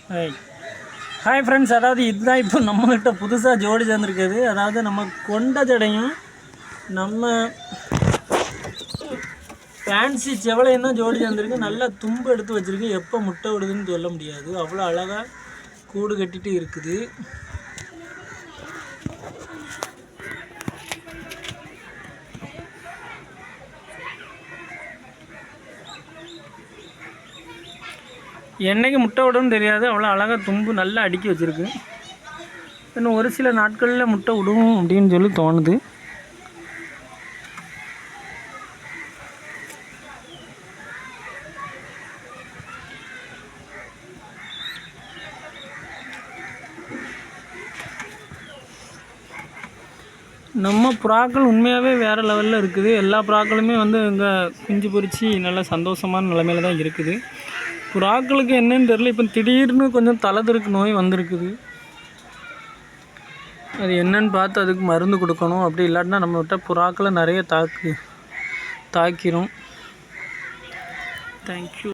Hi friends, அதாவது இதுதான் இப்போ நம்மகிட்ட புதுசாக ஜோடி சேர்ந்துருக்குது. அதாவது நம்ம கொண்ட ஜடையும் நம்ம ஃபேன்சி செவலையும் தான் ஜோடி சேர்ந்துருக்கு. நல்லா தும்பு எடுத்து வச்சுருக்கு. எப்போ முட்டை விடுதுன்னு சொல்ல முடியாது, அவ்வளோ அழகாக கூடு கட்டிட்டு இருக்குது. என்னைக்கு முட்டை விடும்னு தெரியாது, அவ்வளோ அழகாக தும்பு நல்லா அடுக்கி வச்சுருக்கு. இன்னும் ஒரு சில நாட்களில் முட்டை விடும் அப்படின்னு சொல்லி தோணுது. நம்ம புறாக்கள் உண்மையாகவே வேறு லெவலில் இருக்குது. எல்லா புறாக்களுமே வந்து இங்கே குஞ்சு பொறிச்சு நல்ல சந்தோஷமான நிலைமையில தான் இருக்குது. புறாக்களுக்கு என்னன்னு தெரியல, இப்போ திடீர்னு கொஞ்சம் தலைதிருக்கு நோய் வந்திருக்குது. அது என்னன்னு பார்த்து அதுக்கு மருந்து கொடுக்கணும். அப்படி இல்லாட்டினா நம்ம விட்ட புறாக்களை நிறைய தாக்கிரும். தேங்க்யூ.